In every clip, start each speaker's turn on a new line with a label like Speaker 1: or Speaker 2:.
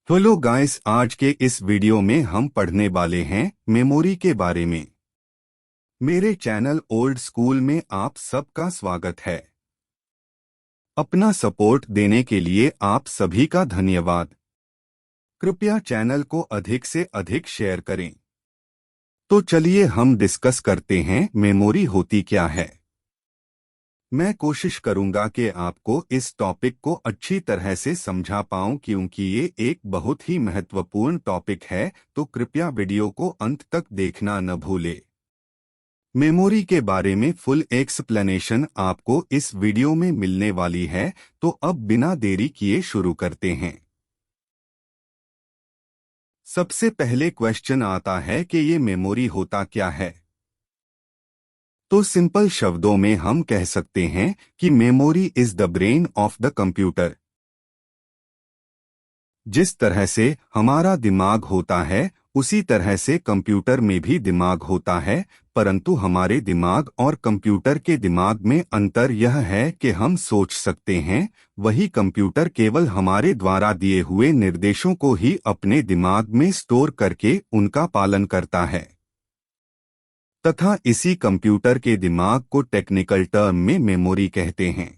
Speaker 1: तो लो गाइस, आज के इस वीडियो में हम पढ़ने वाले हैं मेमोरी के बारे में। मेरे चैनल ओल्ड स्कूल में आप सबका स्वागत है। अपना सपोर्ट देने के लिए आप सभी का धन्यवाद। कृपया चैनल को अधिक से अधिक शेयर करें। तो चलिए हम डिस्कस करते हैं मेमोरी होती क्या है। मैं कोशिश करूंगा कि आपको इस टॉपिक को अच्छी तरह से समझा पाऊं, क्योंकि ये एक बहुत ही महत्वपूर्ण टॉपिक है। तो कृपया वीडियो को अंत तक देखना न भूलें। मेमोरी के बारे में फुल एक्सप्लेनेशन आपको इस वीडियो में मिलने वाली है। तो अब बिना देरी किए शुरू करते हैं। सबसे पहले क्वेश्चन आता है कि ये मेमोरी होता क्या है। तो सिंपल शब्दों में हम कह सकते हैं कि memory is the brain of the computer. जिस तरह से हमारा दिमाग होता है, उसी तरह से कंप्यूटर में भी दिमाग होता है, परंतु हमारे दिमाग और कंप्यूटर के दिमाग में अंतर यह है कि हम सोच सकते हैं, वही कंप्यूटर केवल हमारे द्वारा दिए हुए निर्देशों को ही अपने दिमाग में स्टोर करके उनका पालन करता है। तथा इसी कंप्यूटर के दिमाग को टेक्निकल टर्म में मेमोरी कहते हैं।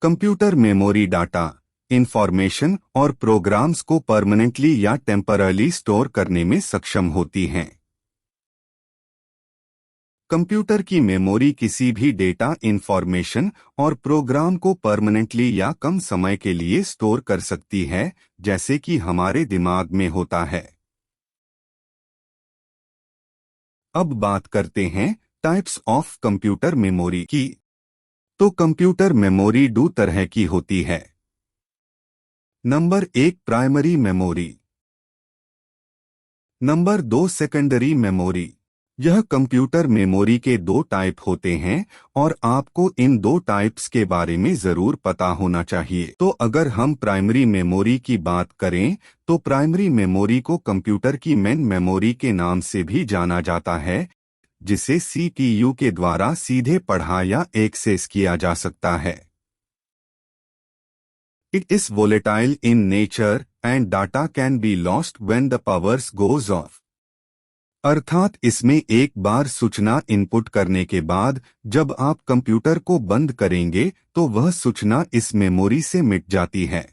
Speaker 1: कंप्यूटर मेमोरी डाटा, इंफॉर्मेशन और प्रोग्राम्स को परमानेंटली या टेम्परली स्टोर करने में सक्षम होती हैं। कंप्यूटर की मेमोरी किसी भी डेटा, इंफॉर्मेशन और प्रोग्राम को परमानेंटली या कम समय के लिए स्टोर कर सकती है, जैसे कि हमारे दिमाग में होता है। अब बात करते हैं टाइप्स ऑफ कंप्यूटर मेमोरी की। तो कंप्यूटर मेमोरी दो तरह की होती है। Number 1 primary memory, number 2 secondary memory. यह कंप्यूटर मेमोरी के दो टाइप होते हैं और आपको इन दो टाइप्स के बारे में जरूर पता होना चाहिए। तो अगर हम प्राइमरी मेमोरी की बात करें, तो प्राइमरी मेमोरी को कंप्यूटर की मेन मेमोरी के नाम से भी जाना जाता है, जिसे सीपीयू के द्वारा सीधे पढ़ा या एक्सेस किया जा सकता है। It is volatile in nature and data can be lost when the powers goes off। अर्थात इसमें एक बार सूचना इनपुट करने के बाद जब आप कंप्यूटर को बंद करेंगे तो वह सूचना इस मेमोरी से मिट जाती है।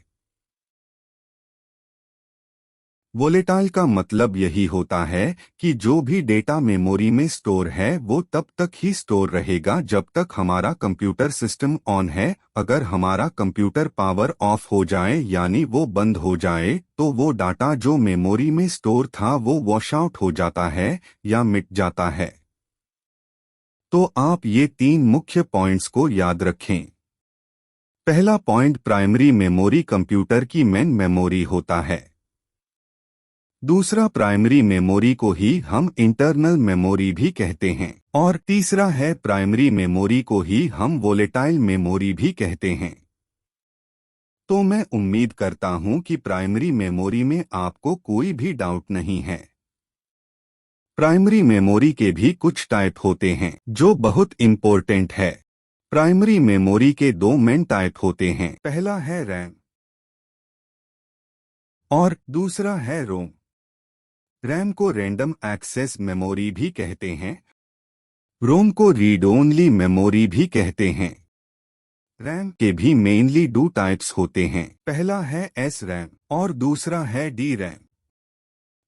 Speaker 1: वोलेटाइल का मतलब यही होता है कि जो भी डेटा मेमोरी में स्टोर है वो तब तक ही स्टोर रहेगा जब तक हमारा कंप्यूटर सिस्टम ऑन है। अगर हमारा कंप्यूटर पावर ऑफ हो जाए यानी वो बंद हो जाए, तो वो डाटा जो मेमोरी में स्टोर था वो वॉश आउट हो जाता है या मिट जाता है। तो आप ये तीन मुख्य पॉइंट्स को याद रखें। पहला पॉइंट, प्राइमरी मेमोरी कंप्यूटर की मेन मेमोरी होता है। दूसरा, प्राइमरी मेमोरी को ही हम इंटरनल मेमोरी भी कहते हैं। और तीसरा है, प्राइमरी मेमोरी को ही हम वोलेटाइल मेमोरी भी कहते हैं। तो मैं उम्मीद करता हूं कि प्राइमरी मेमोरी में आपको कोई भी डाउट नहीं है। प्राइमरी मेमोरी के भी कुछ टाइप होते हैं जो बहुत इंपॉर्टेंट है। प्राइमरी मेमोरी के दो मेन टाइप होते हैं। पहला है रैम और दूसरा है रोम। रैम को रैंडम एक्सेस मेमोरी भी कहते हैं। रोम को रीड ओनली मेमोरी भी कहते हैं। रैम के भी मेनली दो टाइप्स होते हैं। पहला है एस रैम और दूसरा है डी रैम।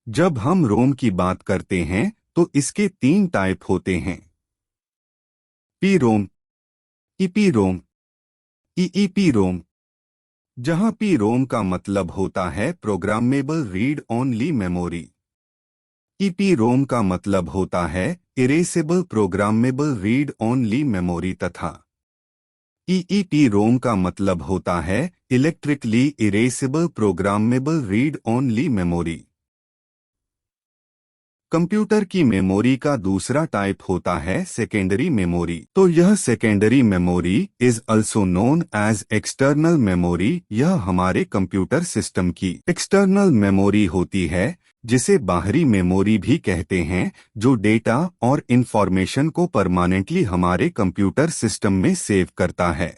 Speaker 1: जब हम रोम की बात करते हैं तो इसके तीन टाइप होते हैं। P ROM, E P ROM, E E P ROM. जहां पी रोम का मतलब होता है programmable read only memory. EPROM का मतलब होता है erasable programmable read only memory तथा ईईपीरोम का मतलब होता है electrically erasable programmable read only memory. Computer की मेमोरी का दूसरा टाइप होता है सेकेंडरी मेमोरी। तो यह secondary memory is also known as external memory. यह हमारे कंप्यूटर सिस्टम की एक्सटर्नल मेमोरी होती है, जिसे बाहरी मेमोरी भी कहते हैं, जो डेटा और इंफॉर्मेशन को परमानेंटली हमारे कंप्यूटर सिस्टम में सेव करता है।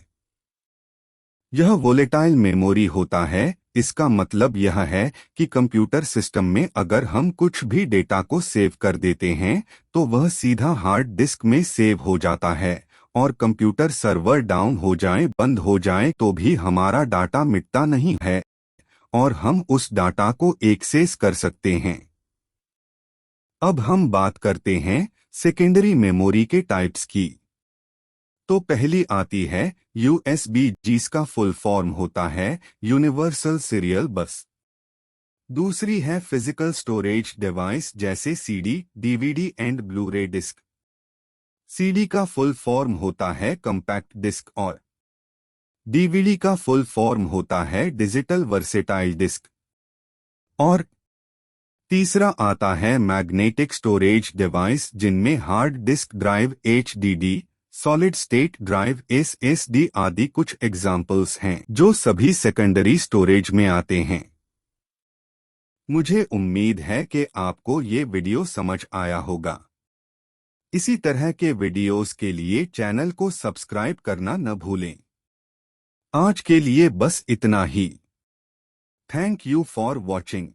Speaker 1: यह वोलेटाइल मेमोरी होता है। इसका मतलब यह है कि कंप्यूटर सिस्टम में अगर हम कुछ भी डेटा को सेव कर देते हैं तो वह सीधा हार्ड डिस्क में सेव हो जाता है, और कंप्यूटर सर्वर डाउन हो जाए, बंद हो जाए तो भी हमारा डाटा मिटता नहीं है और हम उस डाटा को एक्सेस कर सकते हैं। अब हम बात करते हैं सेकेंडरी मेमोरी के टाइप्स की। तो पहली आती है यूएसबी, जिसका फुल फॉर्म होता है यूनिवर्सल सीरियल बस। दूसरी है फिजिकल स्टोरेज डिवाइस, जैसे CD, DVD and Blu-ray disc. CD का फुल फॉर्म होता है कंपैक्ट डिस्क और डीवीडी का फुल फॉर्म होता है डिजिटल वर्सेटाइल डिस्क। और तीसरा आता है मैग्नेटिक स्टोरेज डिवाइस, जिनमें hard disk drive, HDD, solid state drive, SSD आदि कुछ एग्जाम्पल्स हैं जो सभी सेकेंडरी स्टोरेज में आते हैं। मुझे उम्मीद है कि आपको ये वीडियो समझ आया होगा। इसी तरह के वीडियोस के लिए चैनल को सब्सक्राइब करना न भूलें। आज के लिए बस इतना ही। Thank you for watching.